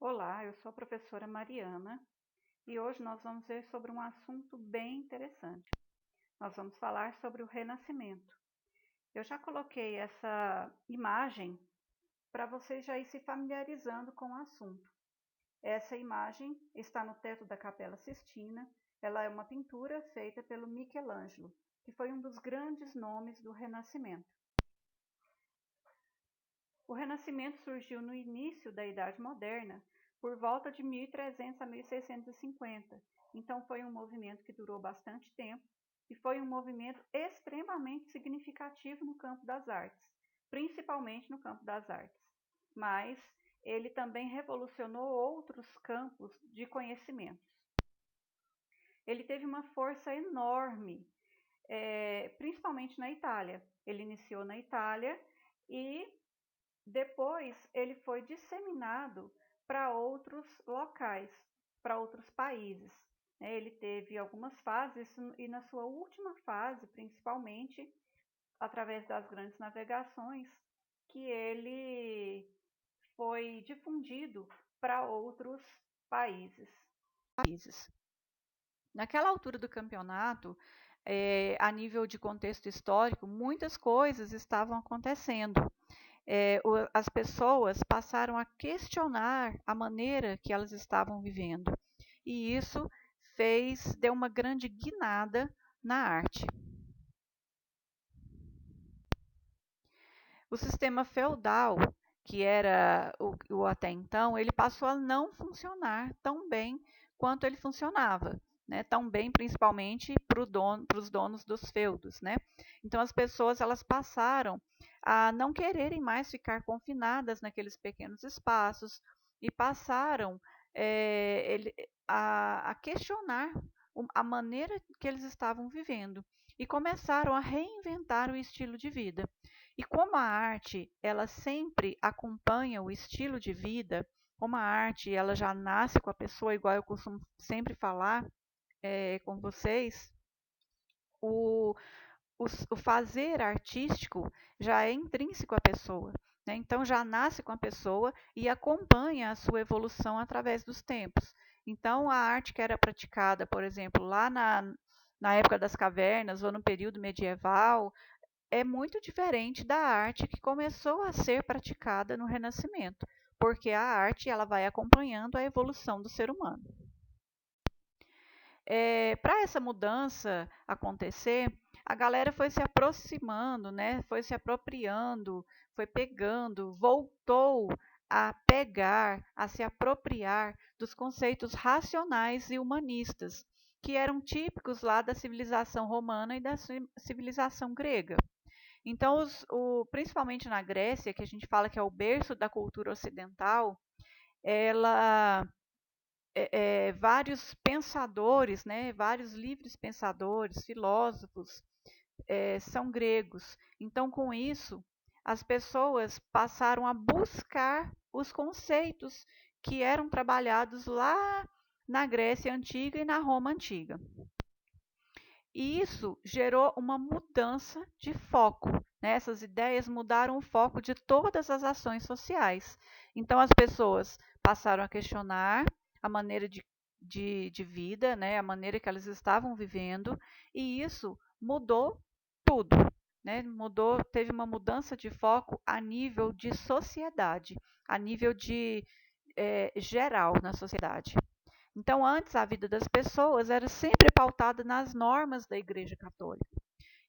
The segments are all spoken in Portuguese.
Olá, eu sou a professora Mariana e hoje nós vamos ver sobre um assunto bem interessante. Nós vamos falar sobre o Renascimento. Eu já coloquei essa imagem para vocês já ir se familiarizando com o assunto. Essa imagem está no teto da Capela Sistina. Ela é uma pintura feita pelo Michelangelo, que foi um dos grandes nomes do Renascimento. O Renascimento surgiu no início da Idade Moderna, por volta de 1300 a 1650. Então foi um movimento que durou bastante tempo e foi um movimento extremamente significativo no campo das artes, principalmente no campo das artes. Mas ele também revolucionou outros campos de conhecimentos. Ele teve uma força enorme, principalmente na Itália. Ele iniciou na Itália e depois ele foi disseminado para outros locais, para outros países. Ele teve algumas fases e na sua última fase, principalmente através das grandes navegações, que ele foi difundido para outros países. Naquela altura do campeonato, a nível de contexto histórico, muitas coisas estavam acontecendo. As pessoas passaram a questionar a maneira que elas estavam vivendo. E isso deu uma grande guinada na arte. O sistema feudal, que era o até então, ele passou a não funcionar tão bem quanto ele funcionava. Né, tão bem, principalmente para os donos dos feudos. Né? Então, as pessoas elas passaram a não quererem mais ficar confinadas naqueles pequenos espaços e passaram a questionar a maneira que eles estavam vivendo e começaram a reinventar o estilo de vida. E como a arte ela sempre acompanha o estilo de vida, como a arte ela já nasce com a pessoa, igual eu costumo sempre falar, com vocês, o fazer artístico já é intrínseco à pessoa. Né? Então, já nasce com a pessoa e acompanha a sua evolução através dos tempos. Então, a arte que era praticada, por exemplo, lá na época das cavernas ou no período medieval, é muito diferente da arte que começou a ser praticada no Renascimento, porque a arte ela vai acompanhando a evolução do ser humano. Para essa mudança acontecer, a galera foi se aproximando, né? Foi se apropriando, foi pegando, voltou a pegar, a se apropriar dos conceitos racionais e humanistas, que eram típicos lá da civilização romana e da civilização grega. Então, principalmente na Grécia, que a gente fala que é o berço da cultura ocidental, ela vários pensadores, né, vários livres pensadores, filósofos, são gregos. Então, com isso, as pessoas passaram a buscar os conceitos que eram trabalhados lá na Grécia Antiga e na Roma Antiga. E isso gerou uma mudança de foco. Né? Essas ideias mudaram o foco de todas as ações sociais. Então, as pessoas passaram a questionar a maneira de vida, né? A maneira que elas estavam vivendo, e isso mudou tudo. Né? Teve uma mudança de foco a nível de sociedade, a nível geral na sociedade. Então, antes, a vida das pessoas era sempre pautada nas normas da Igreja Católica.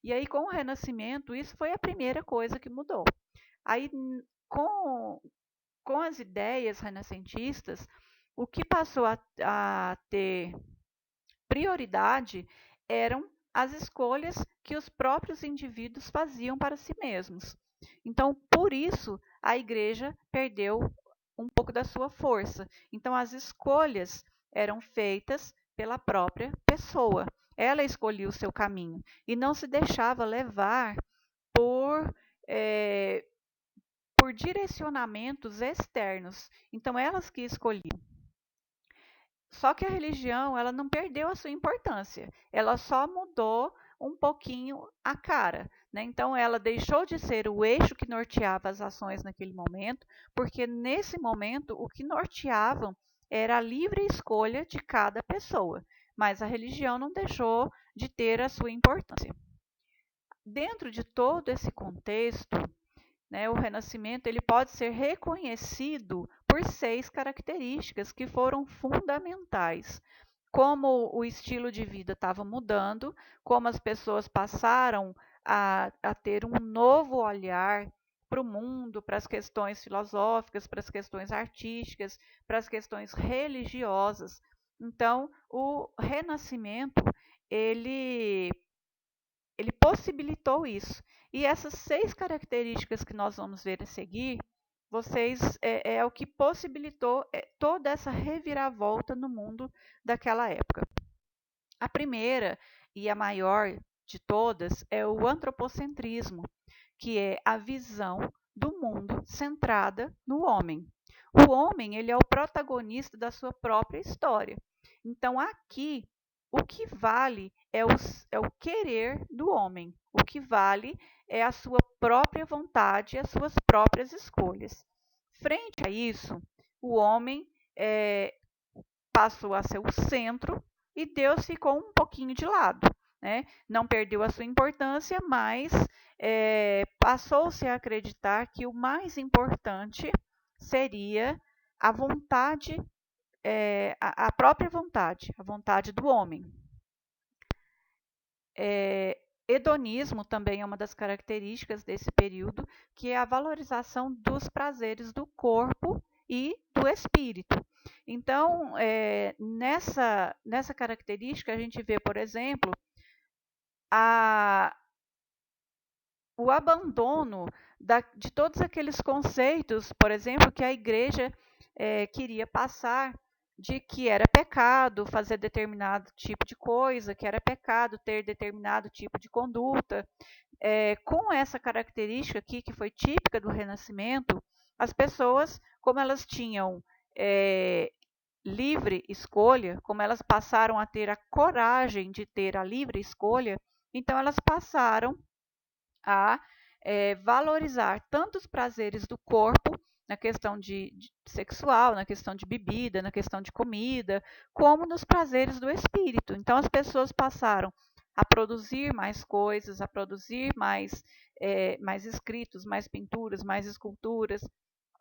E aí, com o Renascimento, isso foi a primeira coisa que mudou. Aí, com as ideias renascentistas, o que passou a ter prioridade eram as escolhas que os próprios indivíduos faziam para si mesmos. Então, por isso, a igreja perdeu um pouco da sua força. Então, as escolhas eram feitas pela própria pessoa. Ela escolhia o seu caminho e não se deixava levar por, por direcionamentos externos. Então, elas que escolhiam. Só que a religião, ela não perdeu a sua importância, ela só mudou um pouquinho a cara. né? Então, ela deixou de ser o eixo que norteava as ações naquele momento, porque nesse momento o que norteavam era a livre escolha de cada pessoa, mas a religião não deixou de ter a sua importância. Dentro de todo esse contexto, né, o Renascimento ele pode ser reconhecido por 6 características que foram fundamentais. Como o estilo de vida estava mudando, como as pessoas passaram a ter um novo olhar para o mundo, para as questões filosóficas, para as questões artísticas, para as questões religiosas. Então, o Renascimento ele ele possibilitou isso. E essas 6 características que nós vamos ver a seguir, é o que possibilitou toda essa reviravolta no mundo daquela época. A primeira e a maior de todas é o antropocentrismo, que é a visão do mundo centrada no homem. O homem ele é o protagonista da sua própria história. Então, aqui, o que vale é o querer do homem. O que vale é a sua própria vontade, as suas próprias escolhas. Frente a isso, o homem passou a ser o centro e Deus ficou um pouquinho de lado. Né? Não perdeu a sua importância, mas passou-se a acreditar que o mais importante seria a vontade, a própria vontade, a vontade do homem. Hedonismo também é uma das características desse período, que é a valorização dos prazeres do corpo e do espírito. Então, nessa característica, a gente vê, por exemplo, o abandono de todos aqueles conceitos, por exemplo, que a igreja queria passar de que era pecado fazer determinado tipo de coisa, que era pecado ter determinado tipo de conduta. Com essa característica aqui, que foi típica do Renascimento, as pessoas, como elas tinham livre escolha, como elas passaram a ter a coragem de ter a livre escolha, então elas passaram a valorizar tanto os prazeres do corpo, na questão de sexual, na questão de bebida, na questão de comida, como nos prazeres do espírito. Então as pessoas passaram a produzir mais coisas, a produzir mais escritos, mais pinturas, mais esculturas,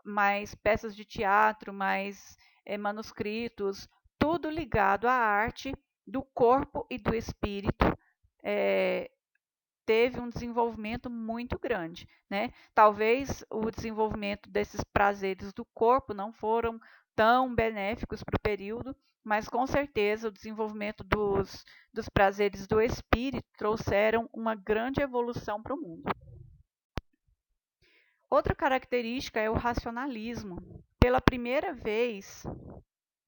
mais peças de teatro, mais manuscritos, tudo ligado à arte do corpo e do espírito. Teve um desenvolvimento muito grande, né? Talvez o desenvolvimento desses prazeres do corpo não foram tão benéficos para o período, mas com certeza o desenvolvimento dos prazeres do espírito trouxeram uma grande evolução para o mundo. Outra característica é o racionalismo. Pela primeira vez,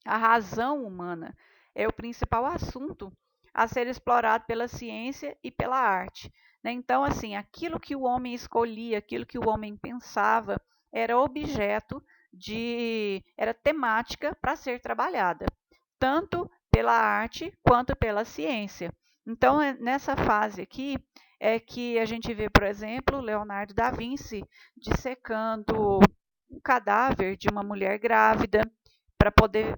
a razão humana é o principal assunto a ser explorado pela ciência e pela arte. Então, assim, aquilo que o homem escolhia, aquilo que o homem pensava, era objeto era temática para ser trabalhada, tanto pela arte quanto pela ciência. Então, nessa fase aqui, é que a gente vê, por exemplo, Leonardo da Vinci dissecando um cadáver de uma mulher grávida para poder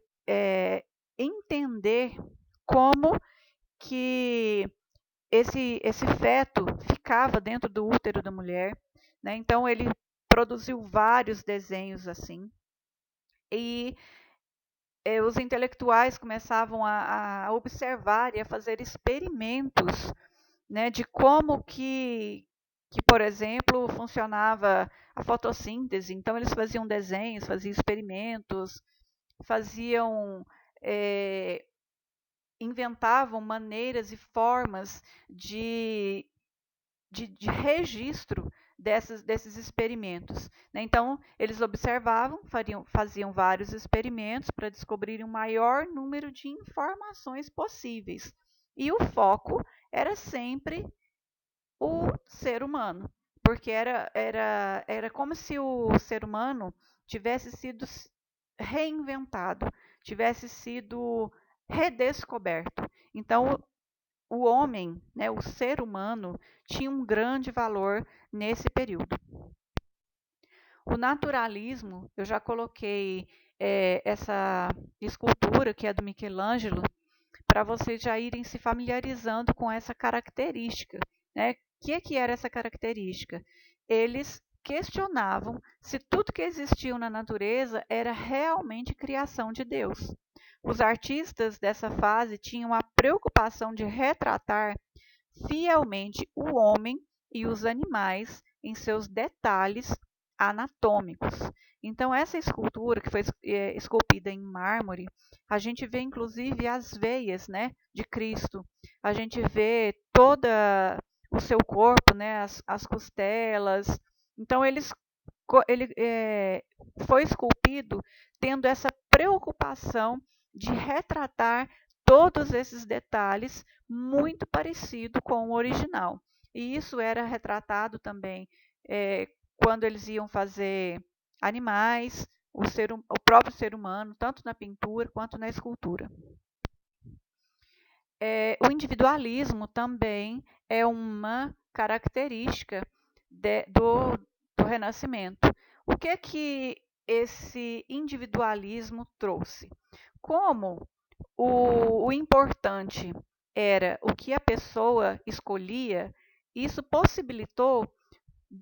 entender como que esse feto ficava dentro do útero da mulher. Né? Então, ele produziu vários desenhos assim. E os intelectuais começavam a observar e a fazer experimentos, né, de como que, por exemplo, funcionava a fotossíntese. Então, eles faziam desenhos, faziam experimentos, inventavam maneiras e formas de registro desses experimentos. Né? Então, eles observavam, faziam vários experimentos para descobrir o maior número de informações possíveis. E o foco era sempre o ser humano, porque era como se o ser humano tivesse sido reinventado, tivesse sido redescoberto. Então, o homem, né, o ser humano, tinha um grande valor nesse período. O naturalismo, eu já coloquei essa escultura, que é do Michelangelo, para vocês já irem se familiarizando com essa característica, né? O que era essa característica? Eles questionavam se tudo que existiu na natureza era realmente criação de Deus. Os artistas dessa fase tinham a preocupação de retratar fielmente o homem e os animais em seus detalhes anatômicos. Então, essa escultura, que foi esculpida em mármore, a gente vê inclusive as veias, né, de Cristo. A gente vê toda o seu corpo, né, as costelas. Então, ele foi esculpido tendo essa preocupação de retratar todos esses detalhes muito parecido com o original. E isso era retratado também quando eles iam fazer animais, o próprio ser humano, tanto na pintura quanto na escultura. O individualismo também é uma característica do Renascimento. O que esse individualismo trouxe? Como o importante era o que a pessoa escolhia, isso possibilitou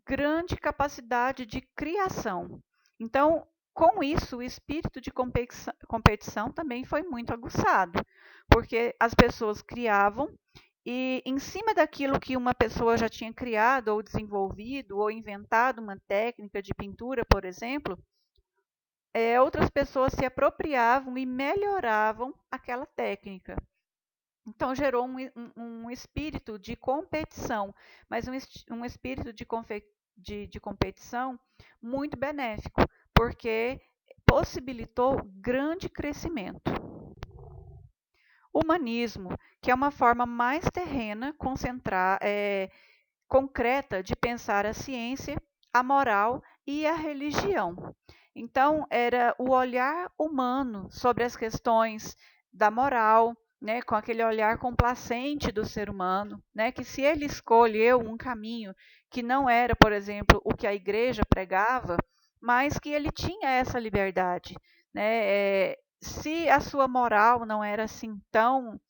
grande capacidade de criação. Então, com isso, o espírito de competição também foi muito aguçado, porque as pessoas criavam e, em cima daquilo que uma pessoa já tinha criado, ou desenvolvido, ou inventado uma técnica de pintura, por exemplo, outras pessoas se apropriavam e melhoravam aquela técnica. Então, gerou um espírito de competição, mas um espírito de competição muito benéfico, porque possibilitou grande crescimento. O humanismo, que é uma forma mais terrena, concreta de pensar a ciência, a moral e a religião. Então, era o olhar humano sobre as questões da moral, né, com aquele olhar complacente do ser humano, né, que se ele escolheu um caminho que não era, por exemplo, o que a igreja pregava, mas que ele tinha essa liberdade, né, se a sua moral não era assim tão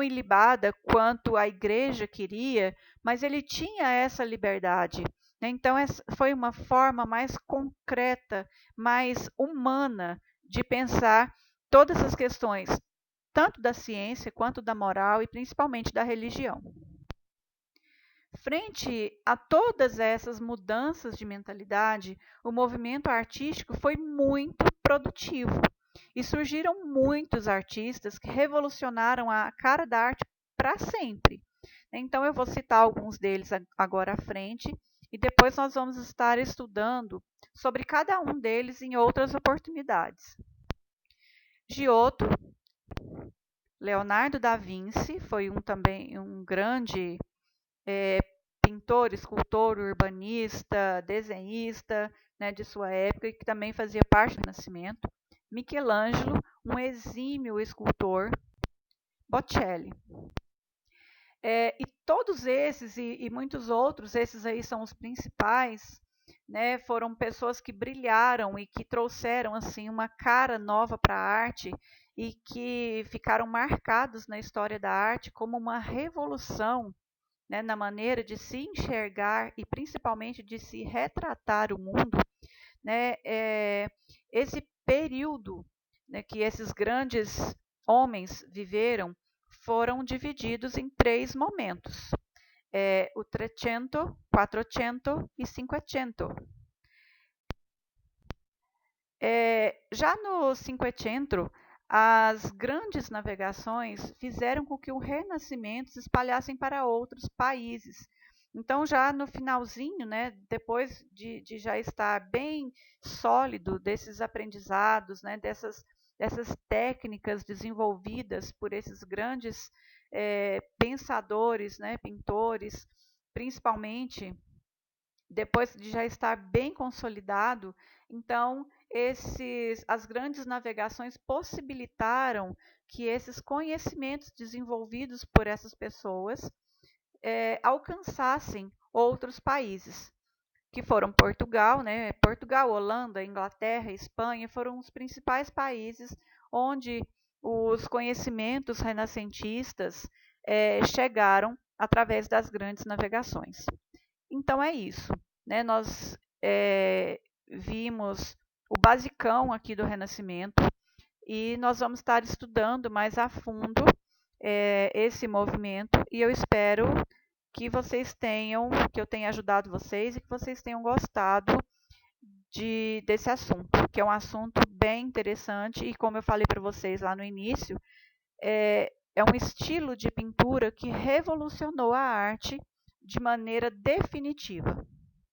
ilibada quanto a igreja queria, mas ele tinha essa liberdade. Né? Então, essa foi uma forma mais concreta, mais humana de pensar todas as questões, tanto da ciência quanto da moral e principalmente da religião. Frente a todas essas mudanças de mentalidade, o movimento artístico foi muito produtivo e surgiram muitos artistas que revolucionaram a cara da arte para sempre. Então, eu vou citar alguns deles agora à frente e depois nós vamos estar estudando sobre cada um deles em outras oportunidades. Giotto, Leonardo da Vinci foi também um grande pintor, escultor, urbanista, desenhista, né, de sua época e que também fazia parte do Renascimento. Michelangelo, um exímio escultor. Botticelli. E todos esses e muitos outros, esses aí são os principais, né, foram pessoas que brilharam e que trouxeram assim uma cara nova para a arte e que ficaram marcados na história da arte como uma revolução, né, na maneira de se enxergar e principalmente de se retratar o mundo, né, esse período, né, que esses grandes homens viveram foram divididos em 3 momentos, o Trecento, Quattrocento e Cinquecento. Já no Cinquecento, as grandes navegações fizeram com que o Renascimento se espalhasse para outros países. Então, já no finalzinho, né, depois de já estar bem sólido desses aprendizados, né, dessas técnicas desenvolvidas por esses grandes pensadores, né, pintores, principalmente depois de já estar bem consolidado, então as grandes navegações possibilitaram que esses conhecimentos desenvolvidos por essas pessoas alcançassem outros países, que foram Portugal, né? Portugal, Holanda, Inglaterra, Espanha foram os principais países onde os conhecimentos renascentistas chegaram através das grandes navegações. Então é isso, né? Nós vimos o basicão aqui do Renascimento e nós vamos estar estudando mais a fundo esse movimento e eu espero que eu tenha ajudado vocês e que vocês tenham gostado desse assunto, que é um assunto bem interessante e como eu falei para vocês lá no início, é um estilo de pintura que revolucionou a arte de maneira definitiva.